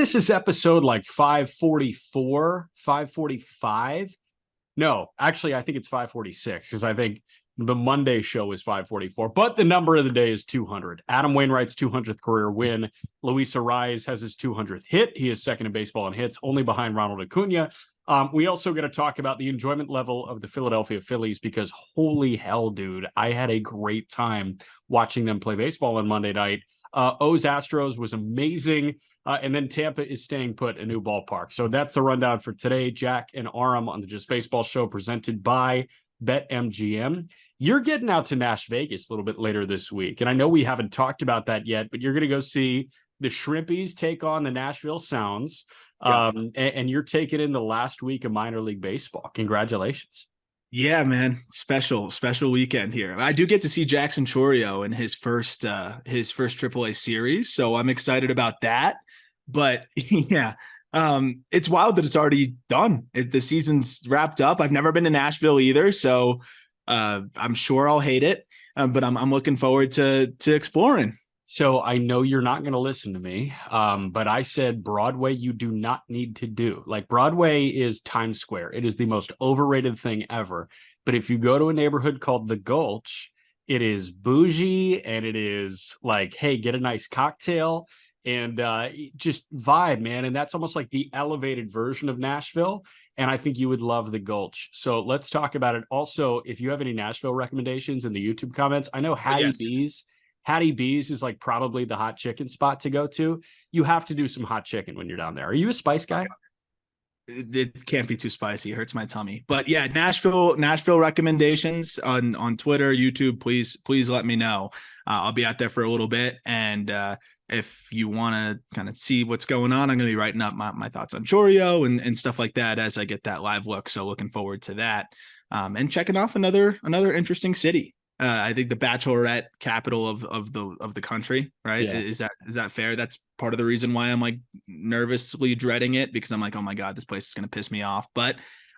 this is episode like 544, 545. No, actually, I think it's 546 because I think the Monday show is 544. But the number of the day is 200. Adam Wainwright's 200th career win. Luis Arraez has his 200th hit. He is second in baseball in hits, only behind Ronald Acuna. We also got to talk about the enjoyment level of the Philadelphia Phillies because holy hell, dude, I had a great time watching them play baseball on Monday night. O's Astros was amazing. And then Tampa is staying put, a new ballpark. So that's the rundown for today. Jack and Aram on the Just Baseball show presented by BetMGM. You're getting out to Nash Vegas a little bit later this week. And I know we haven't talked about that yet, but you're going to go see the Shrimpies take on the Nashville Sounds. Yeah. And you're taking in the last week of minor league baseball. Congratulations. Yeah, man. Special weekend here. I do get to see Jackson Chourio in his first AAA series. So I'm excited about that. But yeah, it's wild that it's already done. The season's wrapped up. I've never been to Nashville either. So I'm sure I'll hate it. But I'm looking forward to exploring. So I know you're not going to listen to me, but I said Broadway you do not need to do. Like Broadway is Times Square. It is the most overrated thing ever. But if you go to a neighborhood called The Gulch, it is bougie and it is like, hey, get a nice cocktail and just vibe, man. And that's almost like the elevated version of Nashville. And I think you would love The Gulch. So let's talk about it. Also, if you have any Nashville recommendations in the YouTube comments, I know Hattie B's is like probably the hot chicken spot to go to. You have to do some hot chicken when you're down there. Are you a spice guy? It can't be too spicy. It hurts my tummy. But yeah, Nashville recommendations on Twitter, YouTube, please let me know. I'll be out there for a little bit. And if you want to kind of see what's going on, I'm going to be writing up my thoughts on Chourio and stuff like that as I get that live look. So looking forward to that. And checking off another interesting city. I think the bachelorette capital of the country, right? Yeah. Is that fair? That's part of the reason why I'm like nervously dreading it because I'm like, oh my God, this place is going to piss me off. But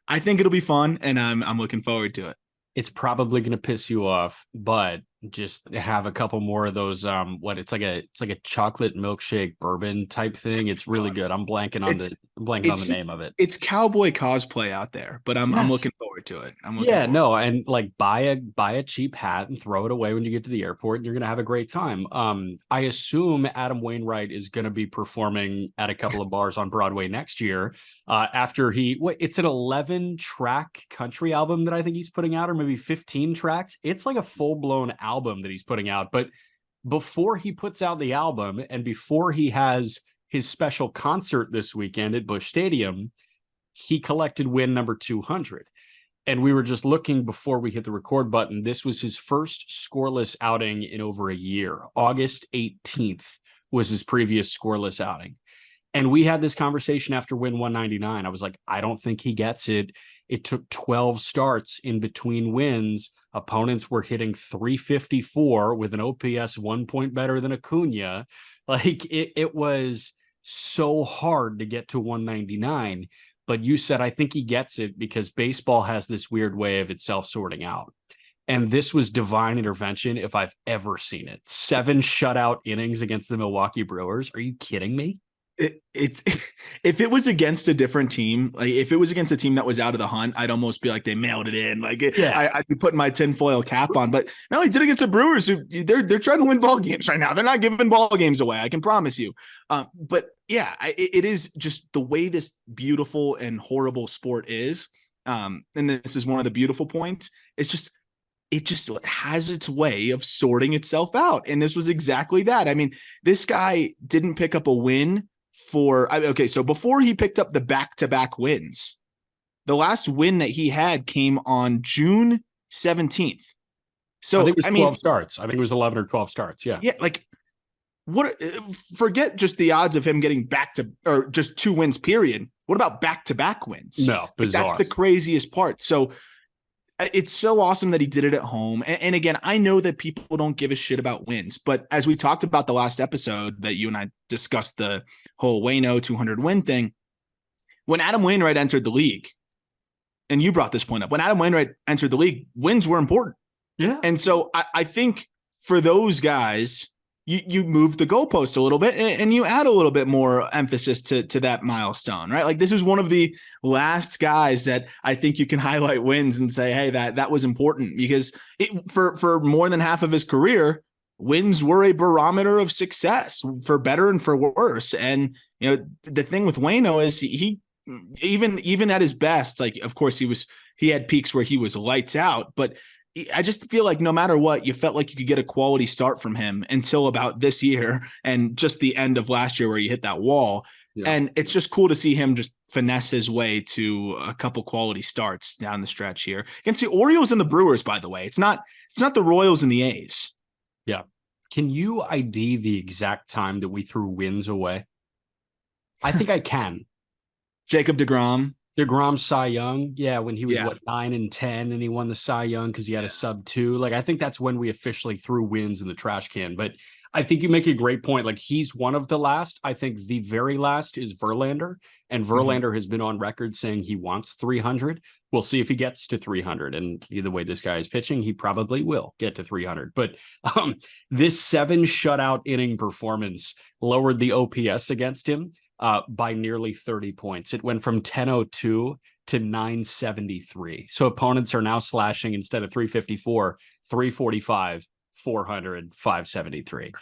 I think it'll be fun and I'm looking forward to it. It's probably going to piss you off, but just have a couple more of those. It's like a chocolate milkshake bourbon type thing. It's really good. I'm blanking on the name of it. It's cowboy cosplay out there, but I'm looking forward to it. And like buy a cheap hat and throw it away when you get to the airport, and you're going to have a great time. I assume Adam Wainwright is going to be performing at a couple of bars on Broadway next year. After it's an 11-track country album that I think he's putting out, or maybe 15 tracks. It's like a full-blown album that he's putting out. But before he puts out the album and before he has his special concert this weekend at Busch Stadium, he collected win number 200. And we were just looking before we hit the record button. This was his first scoreless outing in over a year. August 18th was his previous scoreless outing. And we had this conversation after win 199. I was like, I don't think he gets it. It took 12 starts in between wins. Opponents were hitting 354 with an OPS 1 point better than Acuna. Like it was so hard to get to 199. But you said, I think he gets it because baseball has this weird way of itself sorting out. And this was divine intervention if I've ever seen it. 7 shutout innings against the Milwaukee Brewers. Are you kidding me? It's if it was against a different team, like if it was against a team that was out of the hunt, I'd almost be like they mailed it in. Like I'd be putting my tinfoil cap on. But no, he did against the Brewers, who they're trying to win ball games right now. They're not giving ball games away. I can promise you. But yeah, it is just the way this beautiful and horrible sport is. And this is one of the beautiful points. It just has its way of sorting itself out. And this was exactly that. I mean, this guy didn't pick up a win. So before he picked up the back-to-back wins, the last win that he had came on June 17th. So I think it was 12 starts. I think it was 11 or 12 starts. Yeah. Yeah. Like forget just the odds of him getting or just 2 wins, period. What about back-to-back wins? No, bizarre. That's the craziest part. So it's so awesome that he did it at home. And again, I know that people don't give a shit about wins, but as we talked about the last episode that you and I discussed the whole Waino 200 win thing, when Adam Wainwright entered the league, and you brought this point up, when Adam Wainwright entered the league, wins were important. Yeah. And so I think for those guys, you move the goalpost a little bit and you add a little bit more emphasis to that milestone, right? Like this is one of the last guys that I think you can highlight wins and say, hey, that was important, because for more than half of his career, wins were a barometer of success, for better and for worse. And the thing with Waino is he even at his best, like of course he had peaks where he was lights out, but I just feel like no matter what, you felt like you could get a quality start from him until about this year and just the end of last year where you hit that wall. Yeah. And it's just cool to see him just finesse his way to a couple quality starts down the stretch here against the Orioles and the Brewers, by the way. It's not the Royals and the A's. Yeah. Can you ID the exact time that we threw wins away? I think I can. Jacob DeGrom. DeGrom Cy Young, when he was 9-10 and he won the Cy Young because he had a sub-2. Like I think that's when we officially threw wins in the trash can. But I think you make a great point. Like he's one of the last. I think the very last is Verlander, and Verlander has been on record saying he wants 300. We'll see if he gets to 300. And either way this guy is pitching, he probably will get to 300. But this 7 shutout inning performance lowered the OPS against him by nearly 30 points. It went from 1002 to 973. So opponents are now slashing, instead of 354, 345, 400, 573.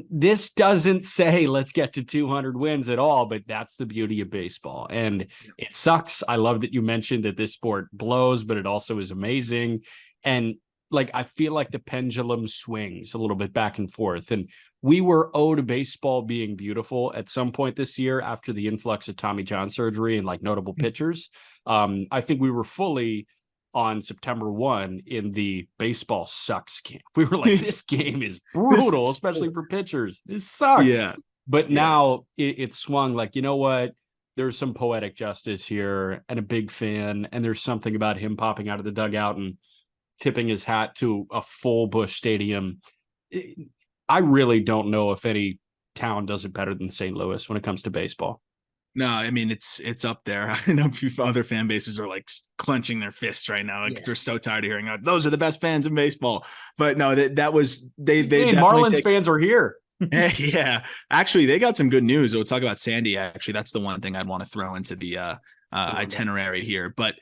This doesn't say let's get to 200 wins at all, but that's the beauty of baseball. And it sucks. I love that you mentioned that this sport blows, but it also is amazing. And like, I feel like the pendulum swings a little bit back and forth. And we were owed baseball being beautiful at some point this year after the influx of Tommy John surgery and like notable pitchers. I think we were fully on September 1 in the baseball sucks camp. We were like, this game is brutal, especially for pitchers. This sucks. Yeah. But now it swung like, you know what? There's some poetic justice here and a big fan. And there's something about him popping out of the dugout and tipping his hat to a full Busch Stadium. I really don't know if any town does it better than St. Louis when it comes to baseball. No, I mean, it's up there. I know a few other fan bases are like clenching their fists right now because they're so tired of hearing those are the best fans in baseball. But no, that was they Marlins fans are here. Yeah, actually, they got some good news. We'll talk about Sandy. Actually, that's the one thing I'd want to throw into the itinerary here. But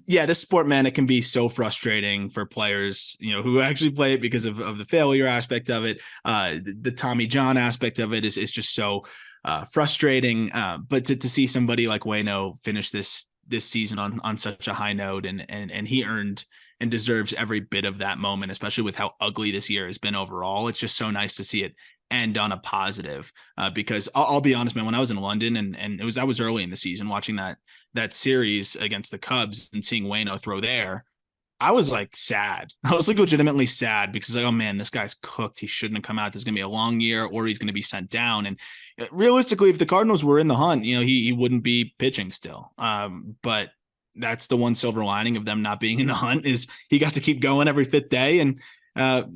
this sport, man, it can be so frustrating for players, who actually play it because of the failure aspect of it. The Tommy John aspect of it is just so frustrating. But to see somebody like Waino finish this season on such a high note, and he earned and deserves every bit of that moment, especially with how ugly this year has been overall. It's just so nice to see it end on a positive, because I'll be honest, man, when I was in London and I was early in the season watching that series against the Cubs and seeing Waino throw there, I was like sad. I was like legitimately sad because like, oh man, this guy's cooked. He shouldn't have come out. This is going to be a long year, or he's going to be sent down. And realistically, if the Cardinals were in the hunt, he wouldn't be pitching still. But that's the one silver lining of them not being in the hunt, is he got to keep going every 5th day and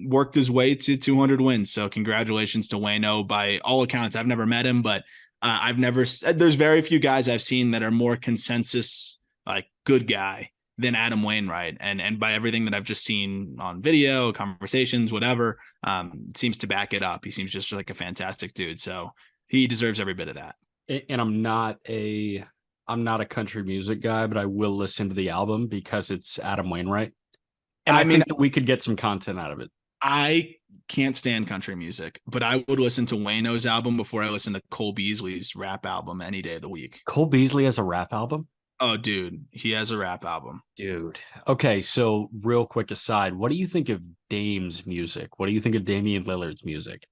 worked his way to 200 wins. So congratulations to Waino. By all accounts, I've never met him, but there's very few guys I've seen that are more consensus, like good guy, than Adam Wainwright. And by everything that I've just seen on video, conversations, whatever, seems to back it up. He seems just like a fantastic dude. So he deserves every bit of that. And I'm not a country music guy, but I will listen to the album because it's Adam Wainwright. And I think that we could get some content out of it. I can't stand country music, but I would listen to Waino's album before I listen to Cole Beasley's rap album any day of the week. Cole Beasley has a rap album? Oh, dude, he has a rap album. Dude. Okay, so real quick aside, what do you think of Dame's music? What do you think of Damian Lillard's music?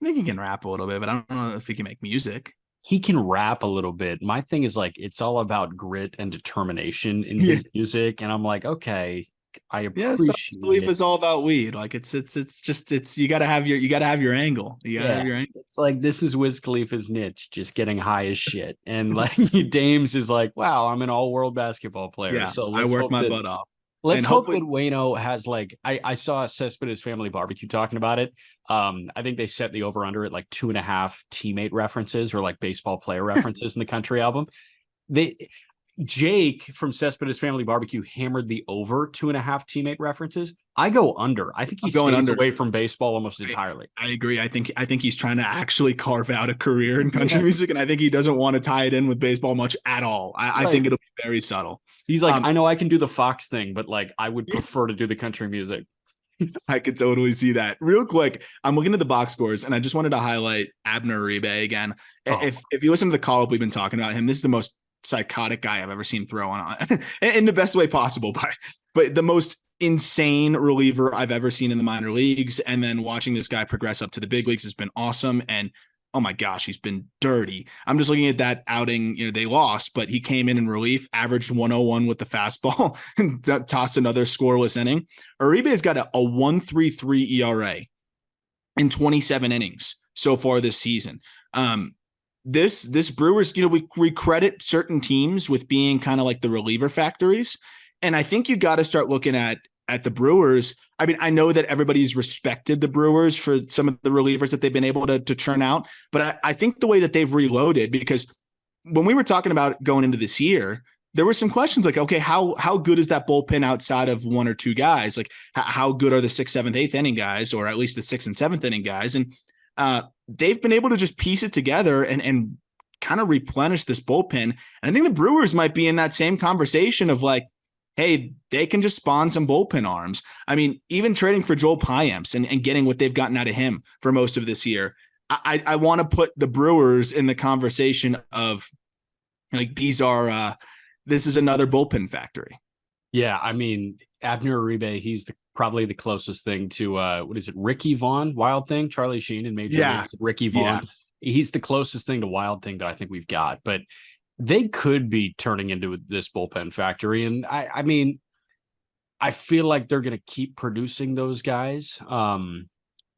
I think he can rap a little bit, but I don't know if he can make music. He can rap a little bit. My thing is like, it's all about grit and determination in his music. And I'm like, okay, I appreciate belief is all about weed. Like it's you gotta have your angle. You gotta have your angle. It's like, this is Wiz Khalifa's niche, just getting high as shit. And like Dames is like, wow, I'm an all-world basketball player. Yeah, so I work my butt off. Let's hope that Waino has like, I saw Cespedes Family Barbecue talking about it. I think they set the over-under at like 2.5 teammate references or like baseball player references in the country album. Jake from Cespedes Family Barbecue hammered the over 2.5 teammate references. I go under. I think he stays away from baseball almost entirely. I agree. I think he's trying to actually carve out a career in country music, and I think he doesn't want to tie it in with baseball much at all. I think it'll be very subtle. He's like, I know I can do the Fox thing, but like I would prefer to do the country music. I could totally see that. Real quick, I'm looking at the box scores, and I just wanted to highlight Abner Uribe again. If you listen to the call up, we've been talking about him. This is the most psychotic guy I've ever seen throw on in the best way possible, but the most insane reliever I've ever seen in the minor leagues. And then watching this guy progress up to the big leagues has been awesome. And oh my gosh, he's been dirty. I'm just looking at that outing. They lost, but he came in relief, averaged 101 with the fastball, and tossed another scoreless inning. Uribe has got a 1.33 ERA in 27 innings so far this season. This Brewers, we credit certain teams with being kind of like the reliever factories. And I think you got to start looking at the Brewers. I mean, I know that everybody's respected the Brewers for some of the relievers that they've been able to churn out, but I think the way that they've reloaded, because when we were talking about going into this year, there were some questions like, okay, how good is that bullpen outside of one or two guys? Like how good are the 6th, 7th, 8th inning guys, or at least the 6th and 7th inning guys? And they've been able to just piece it together and kind of replenish this bullpen. And I think the Brewers might be in that same conversation of like, hey, they can just spawn some bullpen arms. I mean, even trading for Joel Payamps and getting what they've gotten out of him for most of this year, I want to put the Brewers in the conversation of like, this is another bullpen factory. Yeah, I mean, Abner Uribe, he's probably the closest thing to what is it, Ricky Vaughn, Wild Thing, Charlie Sheen in Major League, Ricky Vaughn. Yeah. He's the closest thing to Wild Thing that I think we've got, but they could be turning into this bullpen factory. And I mean, I feel like they're going to keep producing those guys.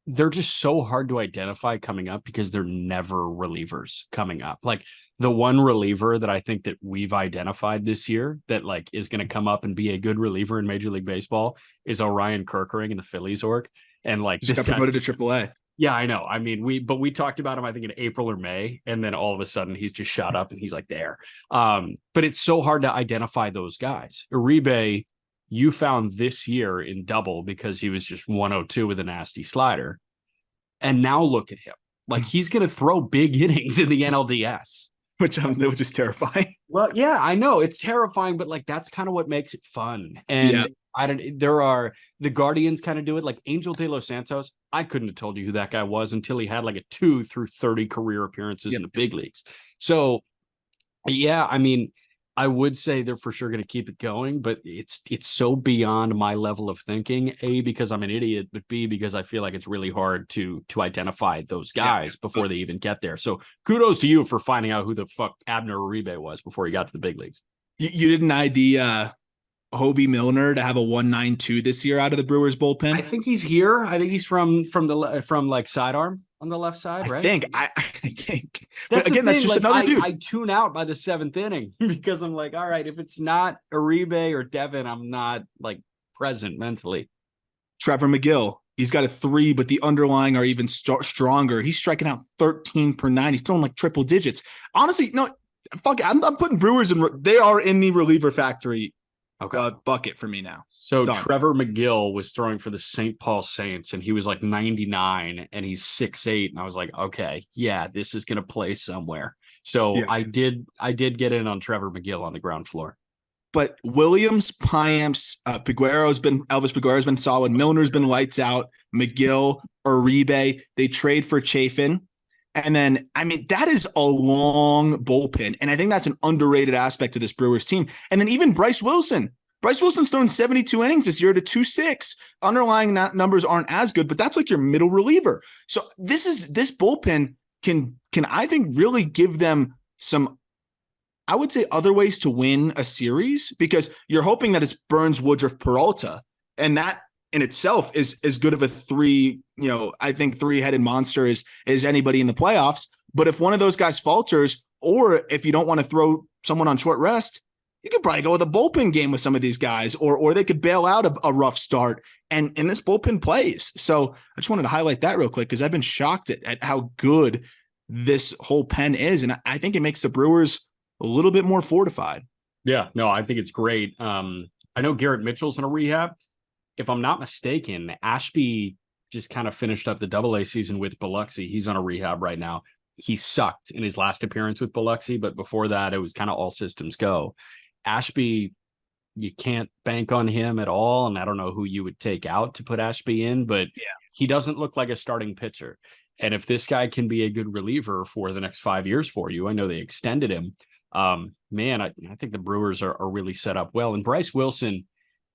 They're just so hard to identify coming up because they're never relievers coming up. Like the one reliever that I think that we've identified this year that like is going to come up and be a good reliever in Major League Baseball is Orion Kerkering in the Phillies org. And like just got promoted to AAA. Yeah, I know. I mean, we talked about him, I think, in April or May, and then all of a sudden he's just shot up and he's like there. But it's so hard to identify those guys. Uribe, you found this year in double because he was just 102 with a nasty slider. And now look at him. Like he's going to throw big innings in the NLDS. Which is terrifying. Well, yeah, I know it's terrifying, but like that's kind of what makes it fun. And the Guardians kind of do it. Like Angel De Los Santos, I couldn't have told you who that guy was until he had like a 2 through 30 career appearances in the big leagues. So, yeah, I mean, I would say they're for sure going to keep it going, but it's so beyond my level of thinking. A, because I'm an idiot, but B, because I feel like it's really hard to identify those guys before they even get there. So kudos to you for finding out who the fuck Abner Uribe was before he got to the big leagues. You didn't ID Hobie Milner to have a 1.92 this year out of the Brewers bullpen. I think he's here. I think he's from like sidearm on the left side, right? I think. But again, that's just like, another dude. I tune out by the 7th inning because I'm like, all right, if it's not Uribe or Devin, I'm not like present mentally. Trevor McGill, he's got a 3, but the underlying are even stronger. He's striking out 13 per 9. He's throwing like triple digits. Honestly, no, fuck it. I'm putting Brewers in. They are in the reliever factory. Bucket for me now. So done. Trevor McGill was throwing for the St. Paul Saints, and he was like 99, and he's 6'8", and I was like, okay, yeah, this is going to play somewhere. So I did get in on Trevor McGill on the ground floor. But Williams, Payamps, Elvis Peguero's been solid. Milner's been lights out. McGill, Uribe, they trade for Chafin. And then, I mean, that is a long bullpen. And I think that's an underrated aspect of this Brewers team. And then even Bryce Wilson. Bryce Wilson's thrown 72 innings this year to 2.6. Underlying numbers aren't as good, but that's like your middle reliever. So this bullpen can I think really give them some, I would say, other ways to win a series, because you're hoping that it's Burns, Woodruff, Peralta. And that in itself is as good of a I think 3-headed monster is anybody in the playoffs. But if one of those guys falters, or if you don't want to throw someone on short rest, you could probably go with a bullpen game with some of these guys, or they could bail out a rough start and this bullpen plays. So I just wanted to highlight that real quick, because I've been shocked at how good this whole pen is. And I think it makes the Brewers a little bit more fortified. Yeah, no, I think it's great. I know Garrett Mitchell's in a rehab. If I'm not mistaken, Ashby just kind of finished up the Double A season with Biloxi. He's on a rehab right now. He sucked in his last appearance with Biloxi, but before that, it was kind of all systems go. Ashby, you can't bank on him at all, and I don't know who you would take out to put Ashby in, but he doesn't look like a starting pitcher. And if this guy can be a good reliever for the next 5 years for you, I know they extended him. Man, I think the Brewers are really set up well. And Bryce Wilson,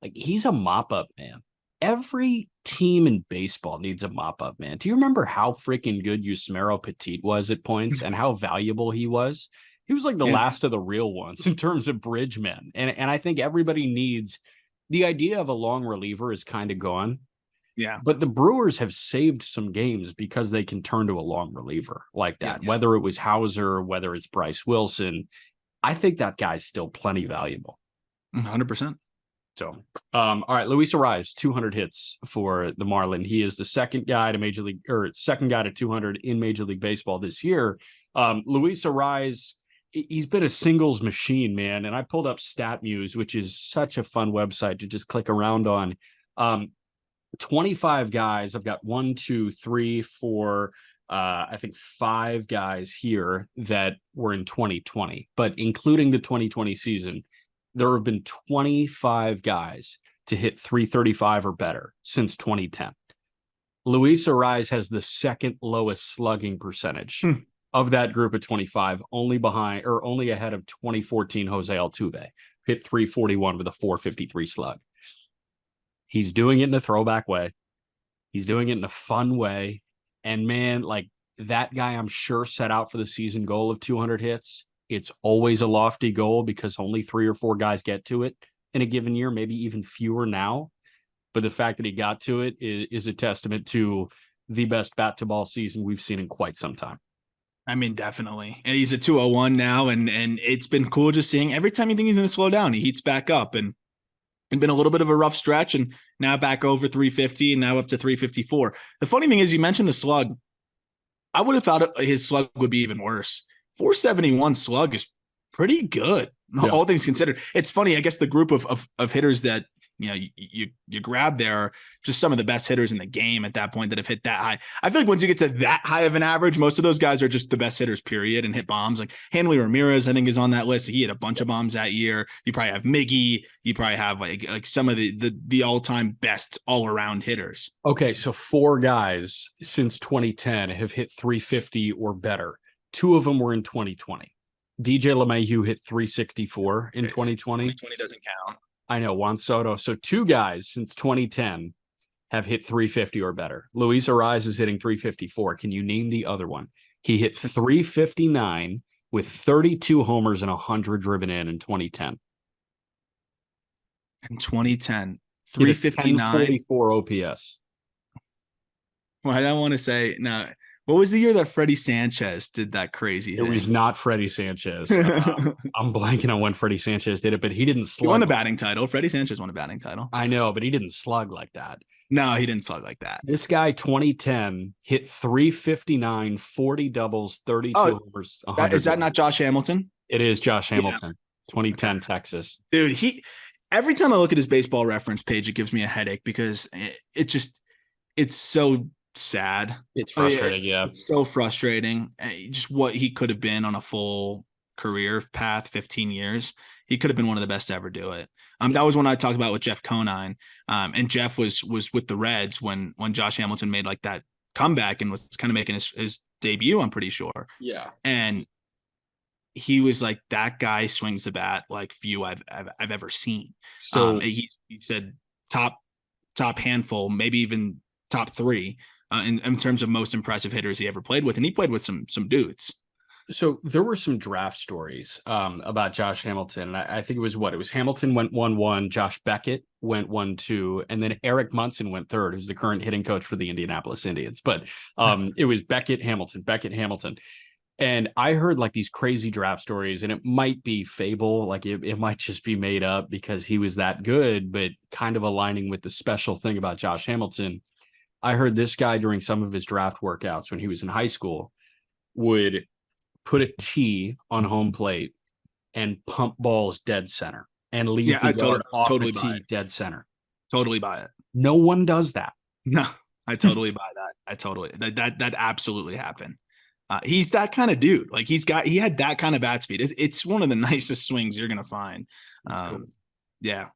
like, he's a mop-up man. Every team in baseball needs a mop-up man. Do you remember how freaking good Yusmeiro Petit was at points and how valuable he was? He was like the last of the real ones in terms of bridge men. And I think everybody needs the idea of a long reliever is kind of gone. Yeah. But the Brewers have saved some games because they can turn to a long reliever like that, whether it was Hauser, whether it's Bryce Wilson. I think that guy's still plenty valuable. 100%. So, all right, Luis Arraez, 200 hits for the Marlin. He is the second guy to 200 in Major League Baseball this year. Luis Arraez, he's been a singles machine, man. And I pulled up StatMuse, which is such a fun website to just click around on. 25 guys. I've got 1, 2, 3, 4, I think 5 guys here that were in 2020, but including the 2020 season, there have been 25 guys to hit 335 or better since 2010. Luis Arraez has the second lowest slugging percentage of that group of 25, only ahead of 2014 Jose Altuve, hit 341 with a 453 slug. He's doing it in a throwback way. He's doing it in a fun way. And man, like, that guy, I'm sure, set out for the season goal of 200 hits. It's always a lofty goal because only 3 or 4 guys get to it in a given year, maybe even fewer now. But the fact that he got to it is a testament to the best bat to ball season we've seen in quite some time. I mean, definitely. And he's a 201 now. And it's been cool just seeing every time you think he's going to slow down, he heats back up. And been a little bit of a rough stretch, and now back over 350 and now up to 354. The funny thing is, you mentioned the slug. I would have thought his slug would be even worse. 471 slug is pretty good, all things considered. It's funny. I guess the group of hitters that you grab there are just some of the best hitters in the game at that point that have hit that high. I feel like once you get to that high of an average, most of those guys are just the best hitters, period, and hit bombs. Like Hanley Ramirez, I think, is on that list. He hit a bunch of bombs that year. You probably have Miggy. You probably have like some of the all-time best all-around hitters. Okay, so 4 guys since 2010 have hit 350 or better. 2 of them were in 2020. DJ LeMahieu hit 364 in 2020. 2020 doesn't count. I know, Juan Soto. So 2 guys since 2010 have hit 350 or better. Luis Arraez is hitting 354. Can you name the other one? He hit 359 with 32 homers and 100 driven in 2010. In 2010, 359. 1044 OPS. Well, I don't want to say no. What was the year that Freddie Sanchez did that crazy thing? It was not Freddie Sanchez. I'm blanking on when Freddie Sanchez did it, but he didn't slug. He won a batting title. Freddie Sanchez won a batting title. I know, but he didn't slug like that. No, he didn't slug like that. This guy, 2010, hit 359, 40 doubles, 32 homers. Is that not Josh Hamilton? It is Josh Hamilton, 2010 Texas. Dude, every time I look at his baseball reference page, it gives me a headache because it's so sad. It's frustrating. It's so frustrating. Just what he could have been on a full career path, 15 years. He could have been one of the best to ever do it. That was when I talked about with Jeff Conine. And Jeff was with the Reds when Josh Hamilton made like that comeback and was kind of making his debut, I'm pretty sure. Yeah. And he was like, that guy swings the bat like few I've ever seen. So he said top handful, maybe even top 3 in terms of most impressive hitters he ever played with. And he played with some dudes. So there were some draft stories about Josh Hamilton. And I think it was Hamilton went 1-1, Josh Beckett went 1-2, and then Eric Munson went 3rd, who's the current hitting coach for the Indianapolis Indians. But it was Beckett, Hamilton. And I heard like these crazy draft stories, and it might be fable, like it might just be made up because he was that good, but kind of aligning with the special thing about Josh Hamilton. I heard this guy during some of his draft workouts when he was in high school would put a tee on home plate and pump balls dead center and leave Yeah, the I yard off the totally buy tee it. dead center. Totally buy it. No one does that. No, I totally buy that. I totally that absolutely happened. He's that kind of dude. Like he had that kind of bat speed. It's one of the nicest swings you're gonna find. That's cool. Yeah.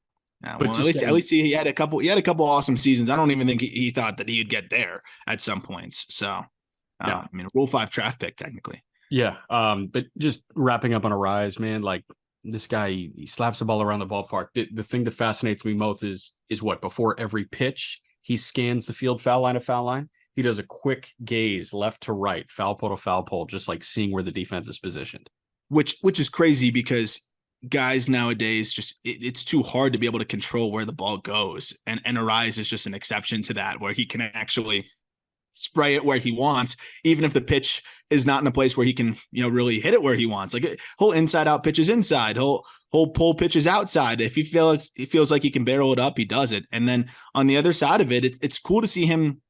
Yeah, But well, just at least he had a couple awesome seasons. I don't even think he thought that he'd get there at some points. So, no. I mean, Rule 5 draft pick technically. Yeah. But just wrapping up on Arraez, man, like this guy, he slaps the ball around the ballpark. The thing that fascinates me most is what before every pitch, he scans the field foul line to foul line. He does a quick gaze left to right, foul pole to foul pole, just like seeing where the defense is positioned. Which is crazy because guys nowadays just it's too hard to be able to control where the ball goes. And Arraez is just an exception to that, where he can actually spray it where he wants, even if the pitch is not in a place where he can, really hit it where he wants. Like he'll inside out pitches inside. He'll pull pitches outside. If he feels like he can barrel it up, he does it. And then on the other side of it, it's cool to see him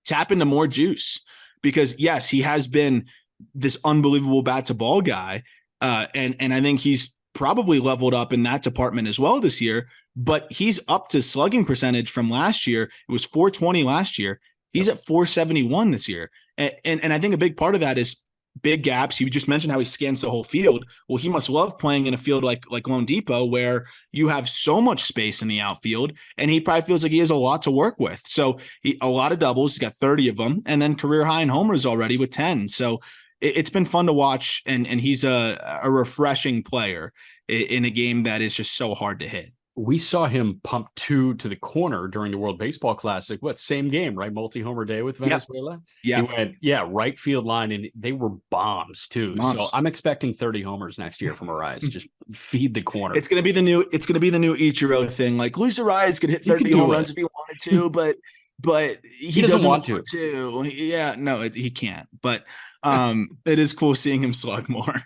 tap into more juice because yes, he has been this unbelievable bat to ball guy. And I think he's probably leveled up in that department as well this year, but he's up to slugging percentage from last year. It was 420 last year. He's at 471 this year. And I think a big part of that is big gaps. You just mentioned how he scans the whole field. Well, he must love playing in a field like Lone Depot, where you have so much space in the outfield, and he probably feels like he has a lot to work with. So a lot of doubles, he's got 30 of them, and then career high in homers already with 10. So it's been fun to watch, and he's a refreshing player in a game that is just so hard to hit. We saw him pump 2 to the corner during the World Baseball Classic. Same game, right? Multi-homer day with Venezuela. Yeah. He went, right field line, and they were bombs too. So I'm expecting 30 homers next year from Arraez. Just feed the corner. It's gonna be the new Ichiro thing. Like Luis Arraez could hit 30 home runs if he wanted to, but he doesn't want to. Yeah, no, he can't. But it is cool seeing him slug more.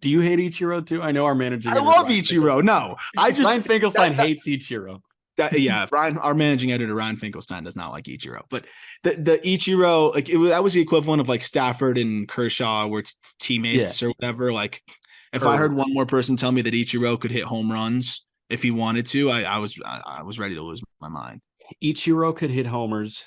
Do you hate Ichiro too? I know our manager. I love Ichiro. No, Ryan Finkelstein hates Ichiro. Our managing editor Ryan Finkelstein does not like Ichiro. But the Ichiro, that was the equivalent of like Stafford and Kershaw, where it's teammates or whatever. Like if I heard one more person tell me that Ichiro could hit home runs if he wanted to, I was ready to lose my mind. Ichiro could hit homers.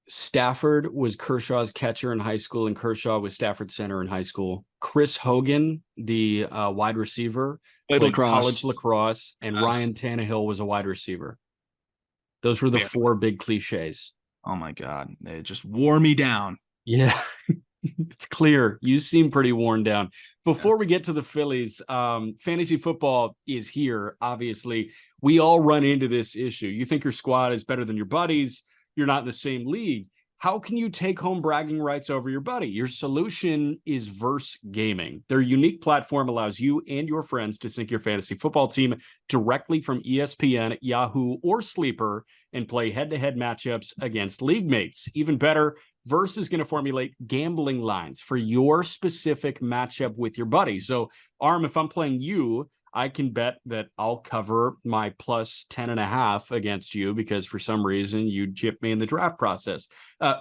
Stafford was Kershaw's catcher in high school, and Kershaw was Stafford's center in high school. Chris Hogan, the wide receiver, played college lacrosse, and Ryan Tannehill was a wide receiver. Those were the 4 big cliches. Oh my God. It just wore me down. Yeah, it's clear. You seem pretty worn down. Before we get to the Phillies, fantasy football is here. Obviously, we all run into this issue. You think your squad is better than your buddies. You're not in the same league. How can you take home bragging rights over your buddy? Your solution is Verse Gaming. Their unique platform allows you and your friends to sync your fantasy football team directly from ESPN, Yahoo, or Sleeper and play head-to-head matchups against league mates. Even better, Verse is going to formulate gambling lines for your specific matchup with your buddy. So, Arm, if I'm playing you, I can bet that I'll cover my plus 10.5 against you because for some reason you gypped me in the draft process.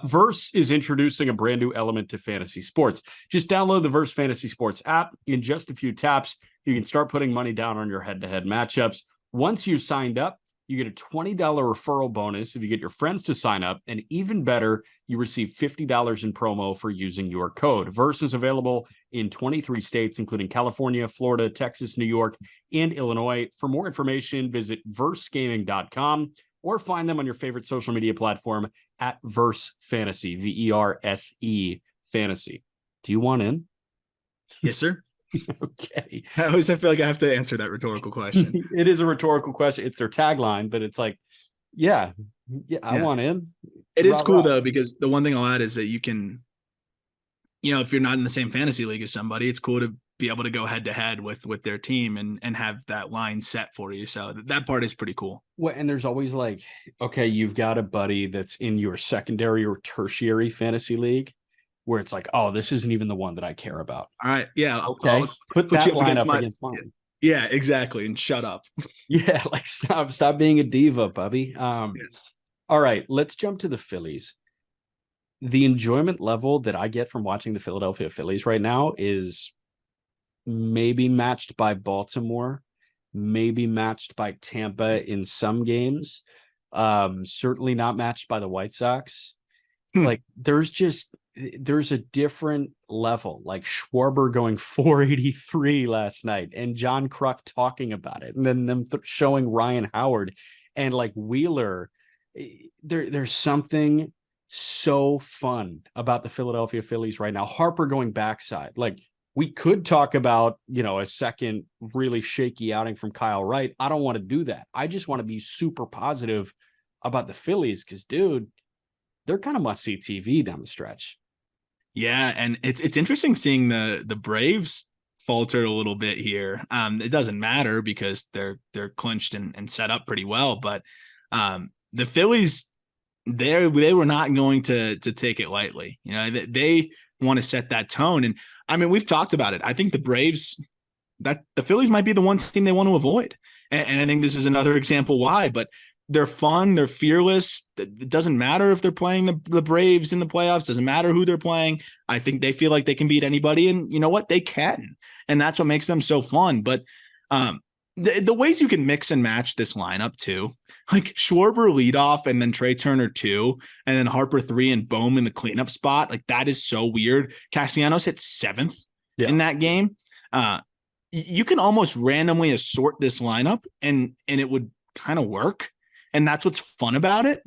Verse is introducing a brand new element to fantasy sports. Just download the Verse Fantasy Sports app. In just a few taps, you can start putting money down on your head-to-head matchups. Once you've signed up, you get a $20 referral bonus if you get your friends to sign up. And even better, you receive $50 in promo for using your code. Verse is available in 23 states, including California, Florida, Texas, New York, and Illinois. For more information, visit versegaming.com or find them on your favorite social media platform at Verse Fantasy, VERSE Fantasy. Do you want in? Yes, sir. Okay. I feel like I have to answer that rhtorical question. It is a rhetorical question. It's their tagline, but it's like, yeah, I want in. It is cool though, because the one thing I'll add is that you can, if you're not in the same fantasy league as somebody, it's cool to be able to go head to head with their team and have that line set for you. So that part is pretty cool. Well, and there's always like, okay, you've got a buddy that's in your secondary or tertiary fantasy league, where it's like, oh, this isn't even the one that I care about. All right. Yeah. Okay. I'll put that line up against mine. Yeah, exactly. And shut up. Yeah. Like stop being a diva, Bubby. All right. Let's jump to the Phillies. The enjoyment level that I get from watching the Philadelphia Phillies right now is maybe matched by Baltimore, maybe matched by Tampa in some games. Certainly not matched by the White Sox. Like there's a different level, like Schwarber going 483 last night and John Kruk talking about it, and then them showing Ryan Howard and like Wheeler. There's something so fun about the Philadelphia Phillies right now. Harper going backside. Like we could talk about, a second really shaky outing from Kyle Wright. I don't want to do that. I just want to be super positive about the Phillies because, dude, they're kind of must-see TV down the stretch. Yeah, and it's interesting seeing the Braves falter a little bit here. It doesn't matter because they're clinched and set up pretty well, but the Phillies, they were not going to take it lightly. They want to set that tone, and I mean we've talked about it. I think the Braves, that the Phillies might be the one team they want to avoid, and I think this is another example why. But they're fun. They're fearless. It doesn't matter if they're playing the Braves in the playoffs. Doesn't matter who they're playing. I think they feel like they can beat anybody. And you know what? They can. And that's what makes them so fun. But the ways you can mix and match this lineup too, like Schwarber leadoff and then Trey Turner 2, and then Harper 3 and Bohm in the cleanup spot. Like that is so weird. Castellanos hit 7th in that game. You can almost randomly assort this lineup and it would kind of work. And that's what's fun about it.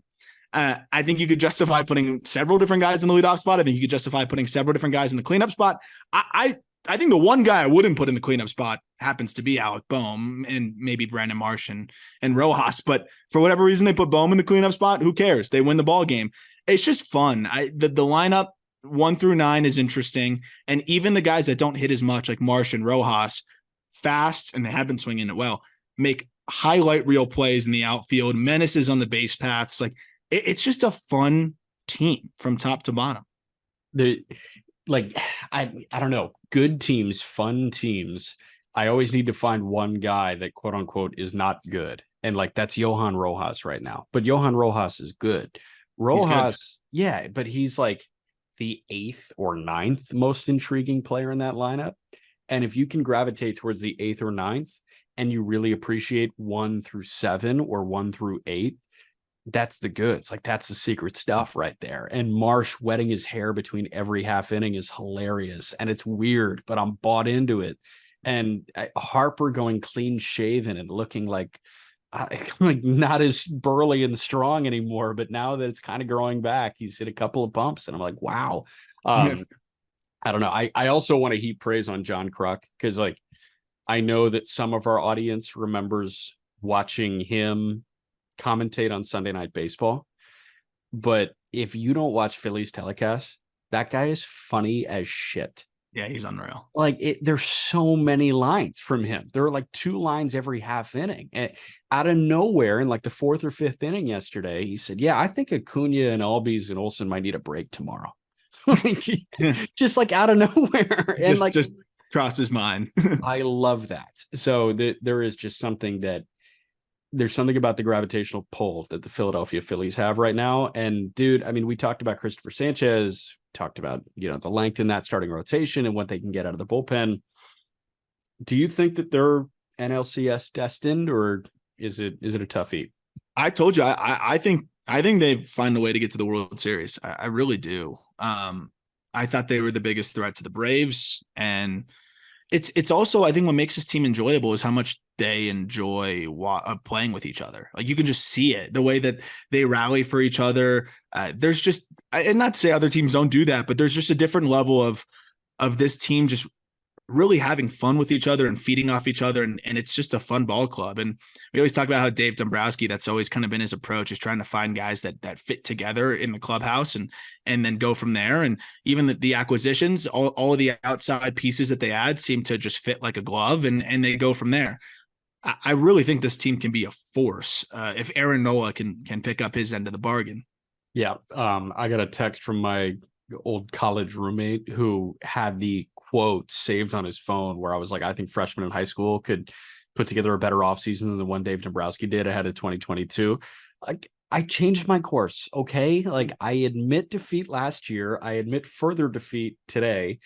I think you could justify putting several different guys in the leadoff spot. I think you could justify putting several different guys in the cleanup spot. I think the one guy I wouldn't put in the cleanup spot happens to be Alec Bohm and maybe Brandon Marsh and Rojas. But for whatever reason, they put Bohm in the cleanup spot. Who cares? They win the ball game. It's just fun. The lineup 1 through 9 is interesting. And even the guys that don't hit as much, like Marsh and Rojas, fast, and they have been swinging it well, make highlight reel plays in the outfield, menaces on the base paths. Like it's just a fun team from top to bottom. I don't know, good teams, fun teams. I always need to find one guy that quote unquote is not good. And like, that's Johan Rojas right now, but Johan Rojas is good. Rojas. Yeah, but he's like the 8th or 9th most intriguing player in that lineup. And if you can gravitate towards the 8th or 9th, and you really appreciate 1 through 7 or 1 through 8, that's the goods. Like that's the secret stuff right there. And Marsh wetting his hair between every half inning is hilarious. And it's weird, but I'm bought into it. And Harper going clean shaven and looking like not as burly and strong anymore. But now that it's kind of growing back, he's hit a couple of bumps. And I'm like, wow. I don't know. I also want to heap praise on John Kruk because like, I know that some of our audience remembers watching him commentate on Sunday Night Baseball. But if you don't watch Phillies telecast, that guy is funny as shit. Yeah, he's unreal. Like there's so many lines from him. There are like 2 lines every half inning. And out of nowhere, in like the 4th or 5th inning yesterday, he said, yeah, I think Acuna and Albies and Olsen might need a break tomorrow. Just like out of nowhere. And just crossed his mind. I love that. So there is just something there's something about the gravitational pull that the Philadelphia Phillies have right now. And dude, I mean, we talked about Christopher Sanchez, talked about, the length in that starting rotation and what they can get out of the bullpen. Do you think that they're NLCS destined, or is it a tough eat? I told you, I think they find a way to get to the World Series. I really do. I thought they were the biggest threat to the Braves, and it's also, I think what makes this team enjoyable is how much they enjoy playing with each other. Like you can just see it, the way that they rally for each other. There's just, and not to say other teams don't do that, but there's just a different level of this team just really having fun with each other and feeding off each other. And it's just a fun ball club. And we always talk about how Dave Dombrowski, that's always kind of been his approach, is trying to find guys that fit together in the clubhouse and then go from there. And even the acquisitions, all of the outside pieces that they add seem to just fit like a glove, and they go from there. I really think this team can be a force if Aaron Nola can pick up his end of the bargain. Yeah. I got a text from my old college roommate who had the quote saved on his phone where I was like, I think freshmen in high school could put together a better offseason than the one Dave Dombrowski did ahead of 2022. Like, I changed my course. Okay. Like I admit defeat last year. I admit further defeat today.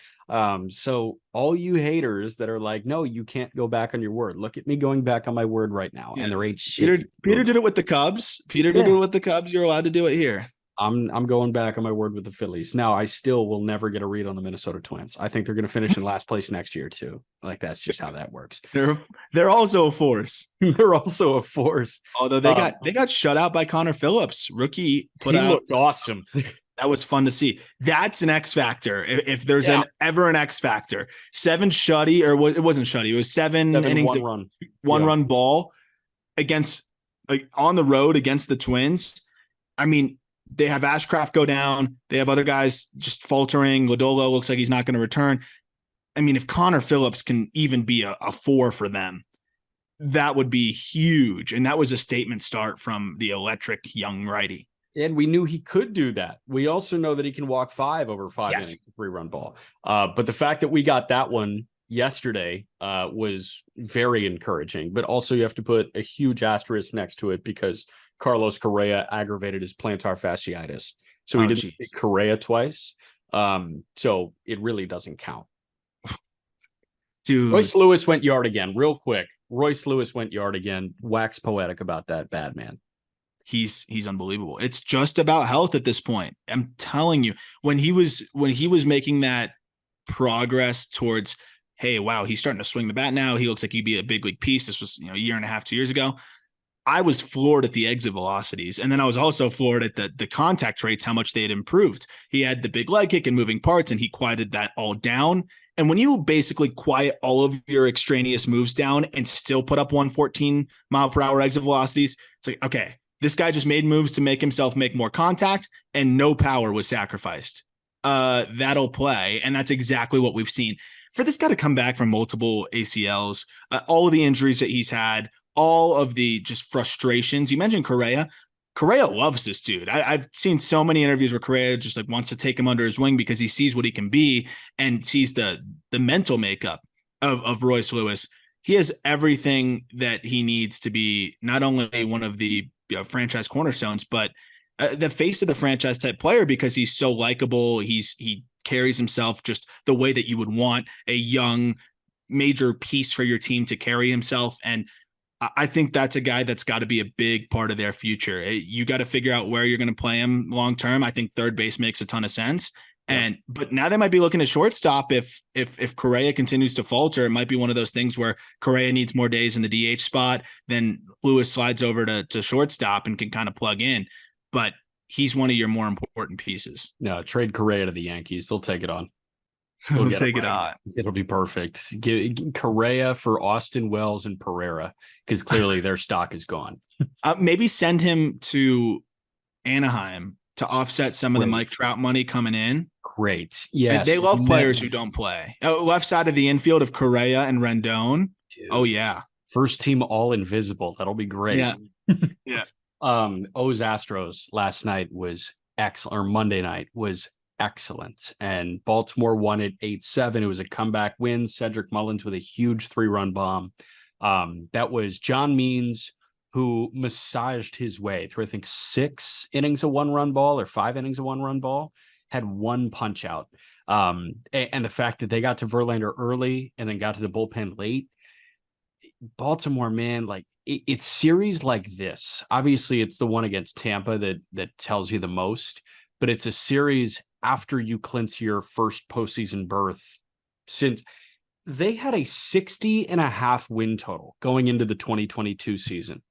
So all you haters that are like, no, you can't go back on your word. Look at me going back on my word right now. Yeah. And there ain't shit. Peter did it with the Cubs. Peter did Yeah. it with the Cubs. You're allowed to do it here. I'm going back on my word with the Phillies. Now, I still will never get a read on the Minnesota Twins. I think they're going to finish in last place next year too. Like that's just how that works. They're also a force. They're also a force. Although they got shut out by Connor Phillips. Rookie he looked awesome. That was fun to see. That's an X factor. If there's ever an X factor, 7 shutty, or it wasn't shutty. It was 7 innings, one run ball against, like, on the road against the Twins. I mean, they have Ashcraft go down. They have other guys just faltering. Lodolo looks like he's not going to return. I mean, if Connor Phillips can even be a 4 for them, that would be huge. And that was a statement start from the electric young righty. And we knew he could do that. We also know that he can walk 5 over 5 innings, 3-run ball. But the fact that we got that one yesterday was very encouraging. But also you have to put a huge asterisk next to it because Carlos Correa aggravated his plantar fasciitis. So he didn't hit Correa twice. So it really doesn't count. Dude. Royce Lewis went yard again, real quick. Royce Lewis went yard again. Wax poetic about that, bad man. He's unbelievable. It's just about health at this point. I'm telling you, when he was making that progress towards, hey, wow, he's starting to swing the bat now. He looks like he'd be a big league piece. This was, a year and a half, 2 years ago. I was floored at the exit velocities. And then I was also floored at the contact rates, how much they had improved. He had the big leg kick and moving parts, and he quieted that all down. And when you basically quiet all of your extraneous moves down and still put up 114 mile per hour exit velocities, it's like, okay, this guy just made moves to make himself make more contact and no power was sacrificed. That'll play. And that's exactly what we've seen. For this guy to come back from multiple ACLs, all of the injuries that he's had, all of the just frustrations. You mentioned Correa. Correa loves this dude. I've seen so many interviews where Correa just like wants to take him under his wing because he sees what he can be and sees the mental makeup of Royce Lewis. He has everything that he needs to be not only one of the franchise cornerstones, but the face of the franchise type player because he's so likable. He carries himself just the way that you would want a young major piece for your team to carry himself. And I think that's a guy that's got to be a big part of their future. You got to figure out where you're going to play him long term. I think third base makes a ton of sense. But now they might be looking at shortstop. If Correa continues to falter, it might be one of those things where Correa needs more days in the DH spot. Then Lewis slides over to shortstop and can kind of plug in. But he's one of your more important pieces. No, trade Correa to the Yankees. They'll take it on. We'll take it on. It'll be perfect. Give Correa for Austin Wells and Pereira because clearly their stock is gone. Maybe send him to Anaheim to offset some of the Mike Trout money coming in. Great. Yes. They love players who don't play. Left side of the infield of Correa and Rendon. Dude. Oh, yeah. First team all invisible. That'll be great. Yeah. Yeah. O's Astros last night was excellent, or Monday night was excellent. And Baltimore won it 8-7. It was a comeback win. Cedric Mullins with a huge 3-run bomb. That was John Means, who massaged his way through, I think, 6 innings of 1-run ball or 5 innings of 1-run ball, had 1 punch out. And the fact that they got to Verlander early and then got to the bullpen late, Baltimore, man, like it's series like this. Obviously, it's the one against Tampa that tells you the most, but it's a series after you clinch your first postseason berth since they had a 60.5 win total going into the 2022 season.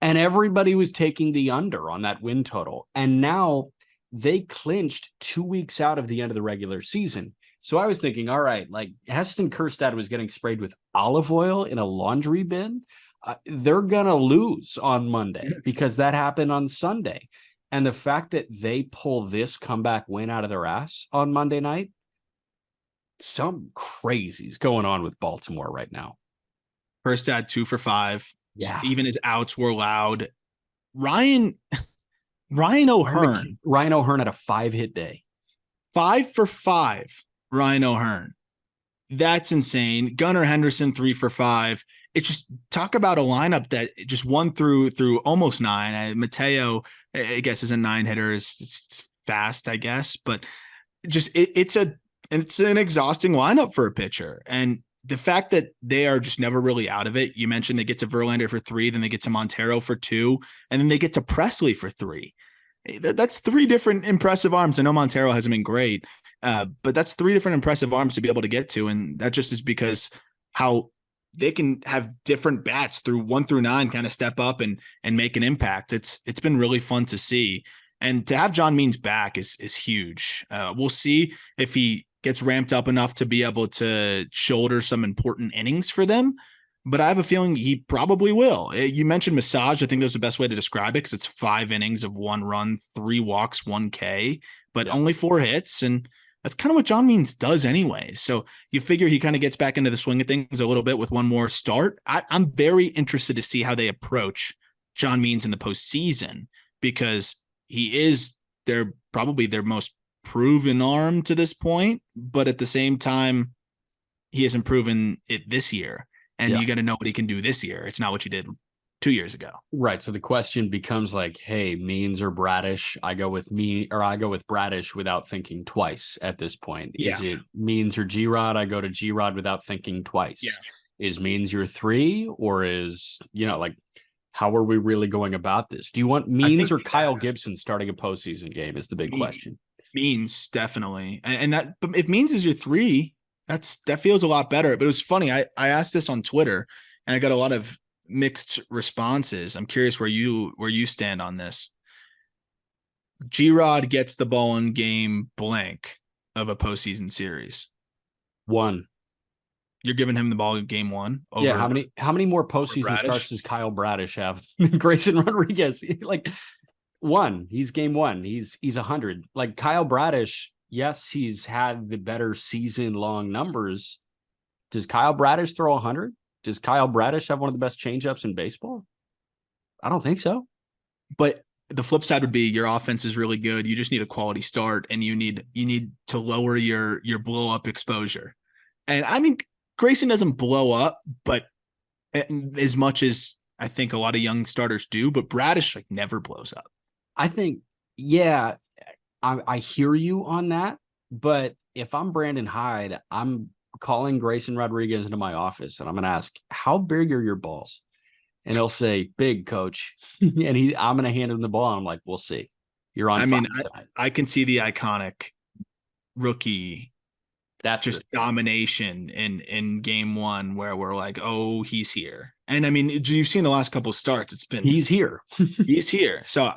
And everybody was taking the under on that win total. And now they clinched 2 weeks out of the end of the regular season. So I was thinking, all right, like Heston Kjerstad was getting sprayed with olive oil in a laundry bin. They're going to lose on Monday because that happened on Sunday. And the fact that they pull this comeback win out of their ass on Monday night, some crazy's going on with Baltimore right now. Kjerstad 2 for 5. Yeah. Even his outs were loud. Ryan O'Hearn. Ryan O'Hearn had a 5-hit day. 5 for 5. Ryan O'Hearn. That's insane. Gunnar Henderson 3 for 5. It's just talk about a lineup that just won through almost 9. Mateo, I guess, is a 9 hitter. It's fast, I guess, but just it's an exhausting lineup for a pitcher. And the fact that they are just never really out of it. You mentioned they get to Verlander for 3, then they get to Montero for 2, and then they get to Presley for 3. That's 3 different impressive arms. I know Montero hasn't been great, but that's 3 different impressive arms to be able to get to. And that just is because how they can have different bats through 1 through 9 kind of step up and make an impact. It's been really fun to see. And to have John Means back is huge. We'll see if he gets ramped up enough to be able to shoulder some important innings for them. But I have a feeling he probably will. You mentioned massage. I think that's the best way to describe it because it's 5 innings of 1 run, 3 walks, 1 K, but only 4 hits. And that's kind of what John Means does anyway. So you figure he kind of gets back into the swing of things a little bit with 1 more start. I'm very interested to see how they approach John Means in the postseason because he is probably their most proven arm to this point. But at the same time, he hasn't proven it this year. And you got to know what he can do this year. It's not what you did 2 years ago. Right. So the question becomes like, hey, Means or Bradish? I go with Bradish without thinking twice at this point. Is it Means or G-Rod? I go to G-Rod without thinking twice. Is Means your 3 or is, like, how are we really going about this? Do you want Means or Kyle Gibson starting a postseason game is the big question. Means, definitely. And that, but if Means is your 3, that feels a lot better. But it was funny. I asked this on Twitter and I got a lot of mixed responses. I'm curious where you stand on this. G-Rod gets the ball in game blank of a postseason series. 1. You're giving him the ball in game 1? How many more postseason starts does Kyle Bradish have? Grayson Rodriguez, like 1. He's game 1. He's 100. Like Kyle Bradish. Yes, he's had the better season-long numbers. Does Kyle Bradish throw 100? Does Kyle Bradish have one of the best changeups in baseball? I don't think so. But the flip side would be your offense is really good. You just need a quality start, and you need to lower your blow-up exposure. And I mean, Grayson doesn't blow up, but as much as I think a lot of young starters do, but Bradish never blows up. I think, I hear you on that, but if I'm Brandon Hyde, I'm calling Grayson Rodriguez into my office and I'm going to ask, how big are your balls? And he'll say, big, coach. And I'm going to hand him the ball. And I'm like, we'll see. You're on. I can see the iconic rookie. That's just domination in game 1 where we're like, oh, he's here. And I mean, you've seen the last couple of starts. It's been, he's here. He's here. So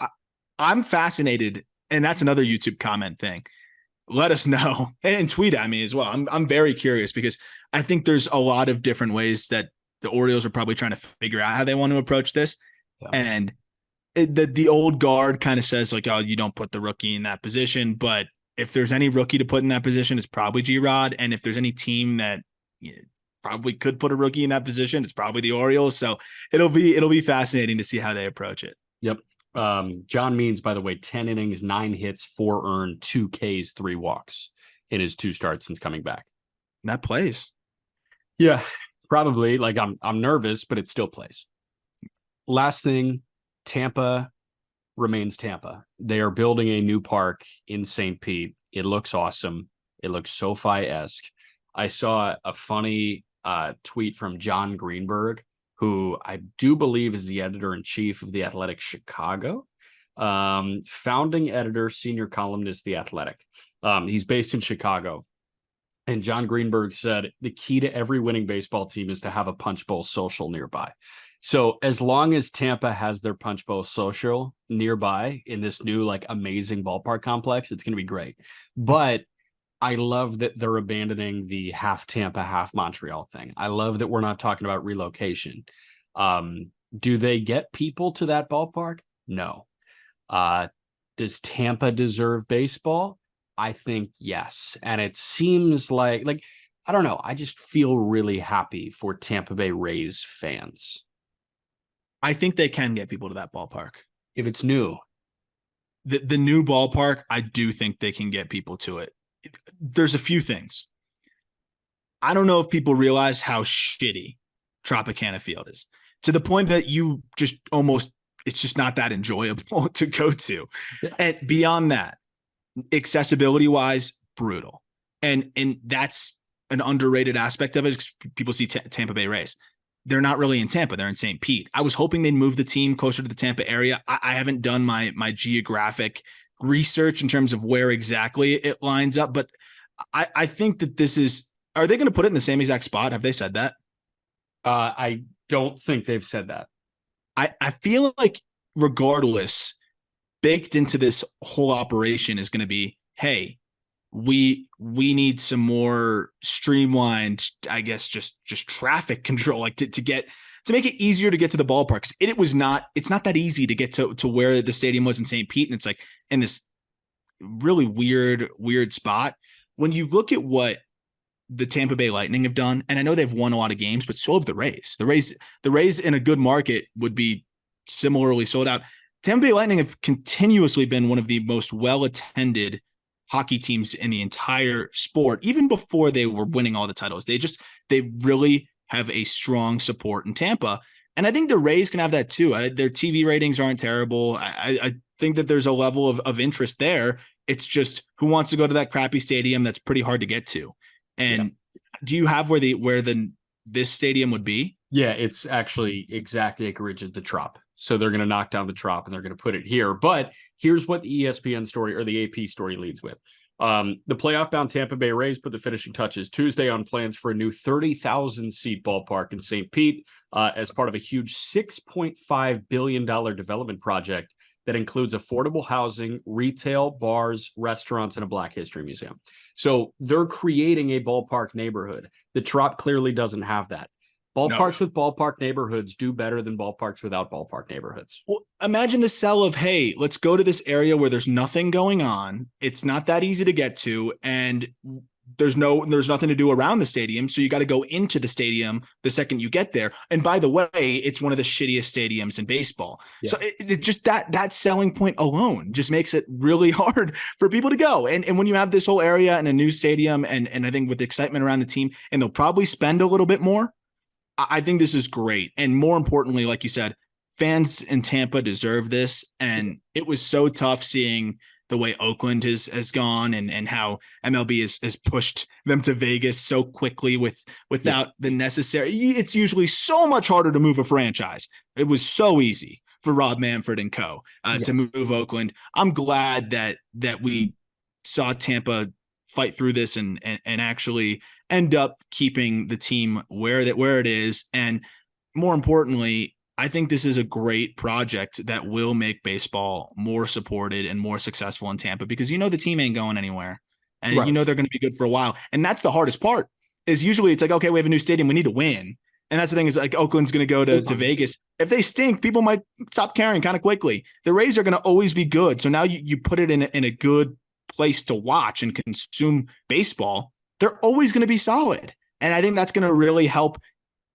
I'm fascinated. And that's another YouTube comment thing. Let us know and tweet at me as well. I'm very curious because I think there's a lot of different ways that the Orioles are probably trying to figure out how they want to approach this. Yeah. And the old guard kind of says oh, you don't put the rookie in that position. But if there's any rookie to put in that position, it's probably G-Rod. And if there's any team that probably could put a rookie in that position, it's probably the Orioles. So it'll be fascinating to see how they approach it. Yep. John Means, by the way, 10 innings, 9 hits, 4 earned, 2 Ks, 3 walks in his 2 starts since coming back. And that plays. Yeah, probably. I'm nervous, but it still plays. Last thing, Tampa remains Tampa. They are building a new park in St. Pete. It looks awesome. It looks SoFi-esque. I saw a funny tweet from John Greenberg, who I do believe is the editor-in-chief of The Athletic Chicago, founding editor, senior columnist, The Athletic. He's based in Chicago. And John Greenberg said, the key to every winning baseball team is to have a Punch Bowl social nearby. So as long as Tampa has their Punch Bowl social nearby in this new, amazing ballpark complex, it's going to be great. But I love that they're abandoning the half Tampa, half Montreal thing. I love that we're not talking about relocation. Do they get people to that ballpark? No. Does Tampa deserve baseball? I think yes. And it seems like I don't know. I just feel really happy for Tampa Bay Rays fans. I think they can get people to that ballpark. If it's new. The new ballpark, I do think they can get people to it. There's a few things. I don't know if people realize how shitty Tropicana Field is, to the point that you just almost, it's just not that enjoyable to go to. Yeah. And beyond that, accessibility wise, brutal. And that's an underrated aspect of it. People see Tampa Bay Rays. They're not really in Tampa. They're in St. Pete. I was hoping they'd move the team closer to the Tampa area. I haven't done my geographic research in terms of where exactly it lines up, but I think that this is, are they going to put it in the same exact spot? Have they said that? I don't think they've said that. I feel like regardless, baked into this whole operation is going to be, hey, we need some more streamlined, I guess, just traffic control, like to make it easier to get to the ballpark. It's not that easy to get to where the stadium was in St. Pete, and it's like in this really weird spot. When you look at what the Tampa Bay Lightning have done, and I know they've won a lot of games, but so have the Rays. The Rays in a good market would be similarly sold out. Tampa Bay Lightning have continuously been one of the most well-attended hockey teams in the entire sport, even before they were winning all the titles. They really have a strong support in Tampa. And I think the Rays can have that too. Their TV ratings aren't terrible. I think that there's a level of interest there. It's just who wants to go to that crappy stadium that's pretty hard to get to. And do you have where this stadium would be? Yeah, it's actually exact acreage at the Trop. So they're going to knock down the Trop and they're going to put it here. But here's what the ESPN story or the AP story leads with. The playoff-bound Tampa Bay Rays put the finishing touches Tuesday on plans for a new 30,000-seat ballpark in St. Pete as part of a huge $6.5 billion development project that includes affordable housing, retail, bars, restaurants, and a Black History Museum. So they're creating a ballpark neighborhood. The Trop clearly doesn't have that. Ballparks with ballpark neighborhoods do better than ballparks without ballpark neighborhoods. Well, imagine the sell of, hey, let's go to this area where there's nothing going on. It's not that easy to get to, and there's nothing to do around the stadium. So you got to go into the stadium the second you get there. And by the way, it's one of the shittiest stadiums in baseball. Yeah. So it just that selling point alone just makes it really hard for people to go. And when you have this whole area and a new stadium, and I think with the excitement around the team, and they'll probably spend a little bit more, I think this is great. And more importantly, like you said, fans in Tampa deserve this. And it was so tough seeing the way Oakland has gone and how MLB has pushed them to Vegas so quickly without the necessary. It's usually so much harder to move a franchise. It was so easy for Rob Manfred and co. To move Oakland. I'm glad that we saw Tampa fight through this and actually end up keeping the team where it is. And more importantly, I think this is a great project that will make baseball more supported and more successful in Tampa, because the team ain't going anywhere, and right. They're going to be good for a while. And that's the hardest part, is usually it's like, okay, we have a new stadium, we need to win. And that's the thing, is like Oakland's going to go to Vegas. If they stink, people might stop caring kind of quickly. The Rays are going to always be good. So now you put it in a good place to watch and consume baseball. They're always going to be solid. And I think that's going to really help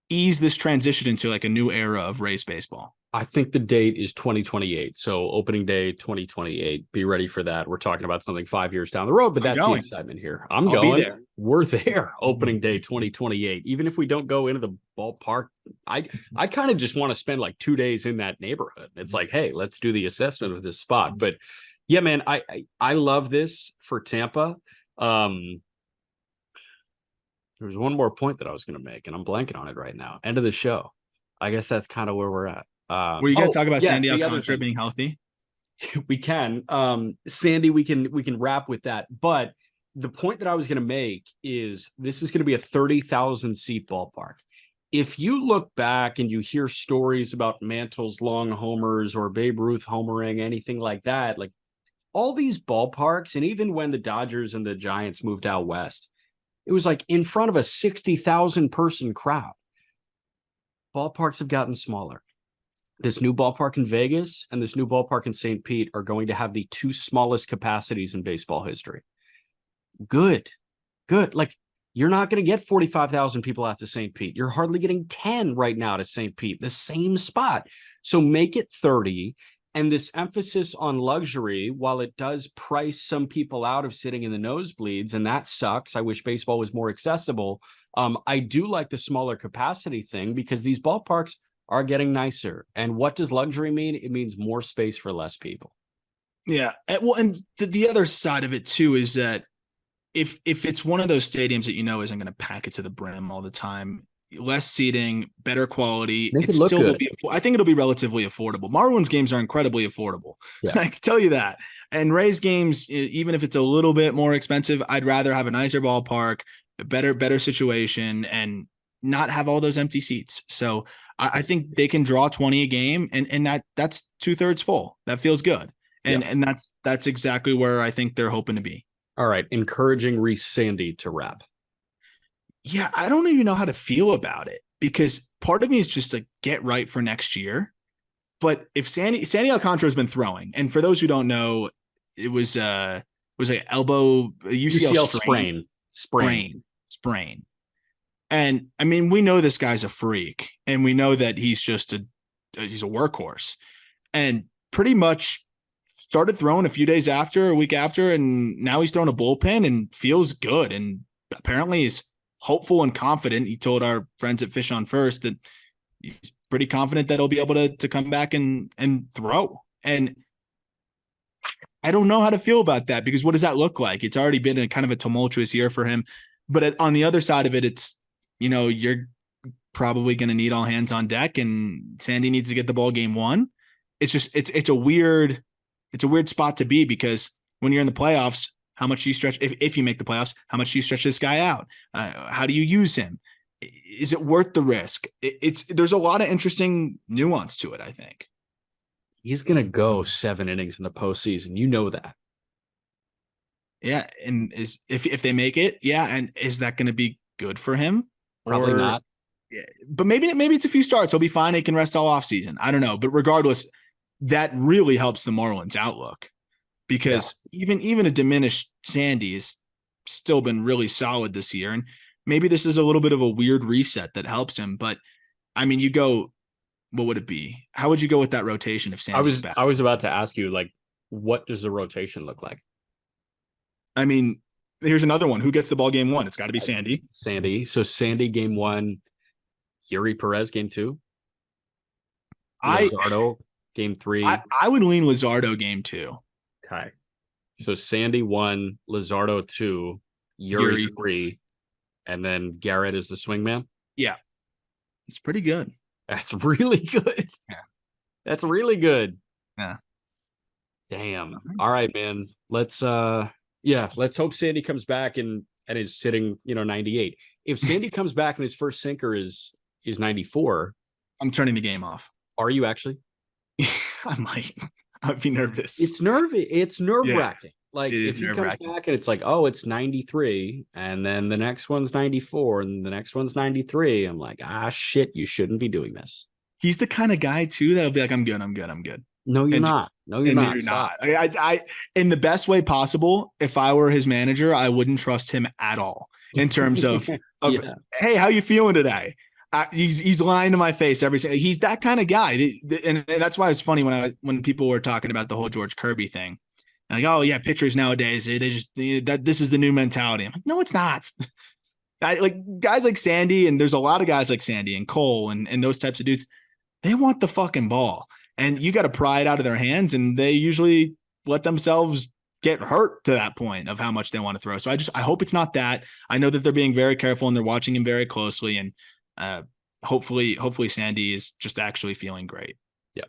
ease this transition into like a new era of Rays baseball. I think the date is 2028. So opening day 2028. Be ready for that. We're talking about something 5 years down the road, but that's the excitement here. I'll going. Be there. We're there. Opening day 2028. Even if we don't go into the ballpark, I kind of just want to spend like 2 days in that neighborhood. It's like, hey, let's do the assessment of this spot. But yeah, man, I love this for Tampa. There was one more point that I was going to make, and I'm blanking on it right now. End of the show. I guess that's kind of where we're at. Were you going to talk about Sandy Alcantara being healthy? We can. Sandy, we can wrap with that. But the point that I was going to make is this is going to be a 30,000 seat ballpark. If you look back and you hear stories about Mantle's long homers or Babe Ruth homering, anything like that, like all these ballparks, and even when the Dodgers and the Giants moved out west, it was like in front of a 60,000 person crowd. Ballparks have gotten smaller. This new ballpark in Vegas and this new ballpark in St. Pete are going to have the two smallest capacities in baseball history. Good. Like, you're not going to get 45,000 people out to St. Pete. You're hardly getting 10 right now to St. Pete, the same spot. So make it 30. And this emphasis on luxury, while it does price some people out of sitting in the nosebleeds, and that sucks. I wish baseball was more accessible. I do like the smaller capacity thing because these ballparks are getting nicer. And what does luxury mean? It means more space for less people. Yeah. Well, and the other side of it too is that if it's one of those stadiums that isn't going to pack it to the brim all the time, less seating, better quality, Make it look good. I think it'll be relatively affordable. Marlins games are incredibly affordable. Yeah. I can tell you that. And Rays games, even if it's a little bit more expensive, I'd rather have a nicer ballpark, a better situation, and not have all those empty seats. So I think they can draw 20 a game, and that's 2/3 full. That feels good. And that's exactly where I think they're hoping to be. All right. Encouraging Reese Sandy to wrap. Yeah, I don't even know how to feel about it because part of me is just to get right for next year. But if Sandy Alcantara has been throwing, and for those who don't know, it was an elbow UCL sprain. And I mean, we know this guy's a freak, and we know that he's just he's a workhorse, and pretty much started throwing a week after, and now he's throwing a bullpen and feels good. And apparently he's hopeful and confident. He told our friends at Fish on First that he's pretty confident that he'll be able to come back and throw. And I don't know how to feel about that because what does that look like? It's already been a kind of a tumultuous year for him. But on the other side of it, it's, you're probably going to need all hands on deck, and Sandy needs to get the ball game one. It's just, it's a weird spot to be because when you're in the playoffs, how much do you stretch? If you make the playoffs, how much do you stretch this guy out? How do you use him? Is it worth the risk? There's a lot of interesting nuance to it, I think. He's going to go 7 innings in the postseason. You know that. Yeah. And if they make it, yeah. And is that going to be good for him? Probably not. Yeah, but maybe it's a few starts. He'll be fine. He can rest all off season. I don't know. But regardless, that really helps the Marlins outlook because even a diminished Sandy has still been really solid this year. And maybe this is a little bit of a weird reset that helps him. But I mean, what would it be? How would you go with that rotation if Sandy's back? I was about to ask you, what does the rotation look like? I mean, here's another one. Who gets the ball game one? It's got to be Sandy. So Sandy game one, Yuri Perez game two, Luzardo game three. I would lean Luzardo game two. Okay. So Sandy 1, Luzardo 2, Yuri 3, and then Garrett is the swingman? Yeah. It's pretty good. That's really good. Yeah. That's really good. Yeah. Damn. All right, man. Let's hope Sandy comes back and is sitting, 98. If Sandy comes back and his first sinker is 94, I'm turning the game off. Are you actually? I might. I'd be nervous. It's nerve-wracking. If he comes back and it's it's 93, and then the next one's 94, and the next one's 93, I'm like, shit, you shouldn't be doing this. He's the kind of guy too that'll be like, I'm good. No, you're not. No, you're not. You're not. I in the best way possible. If I were his manager, I wouldn't trust him at all in terms of hey, how you feeling today? He's lying to my face every single. He's that kind of guy, and that's why it's funny when people were talking about the whole George Kirby thing. Like, oh yeah, pitchers nowadays this is the new mentality. I'm like, no, it's not. Like guys like Sandy, and there's a lot of guys like Sandy and Cole and those types of dudes. They want the fucking ball, and you got to pry it out of their hands, and they usually let themselves get hurt to that point of how much they want to throw. So I hope it's not that. I know that they're being very careful and they're watching him very closely, and hopefully Sandy is just actually feeling great. Yeah.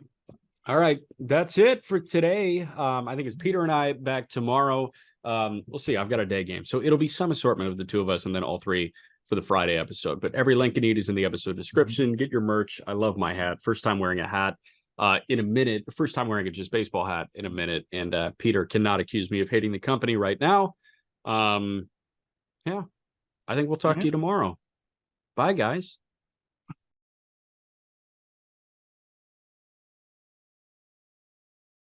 All right. That's it for today. I think it's Peter and I back tomorrow. We'll see. I've got a day game, so it'll be some assortment of the two of us and then all three for the Friday episode, but every link you need is in the episode description. Get your merch. I love my hat. First time wearing a hat in a minute. First time wearing a just baseball hat in a minute. And Peter cannot accuse me of hating the company right now. I think we'll talk to you tomorrow. Bye, guys.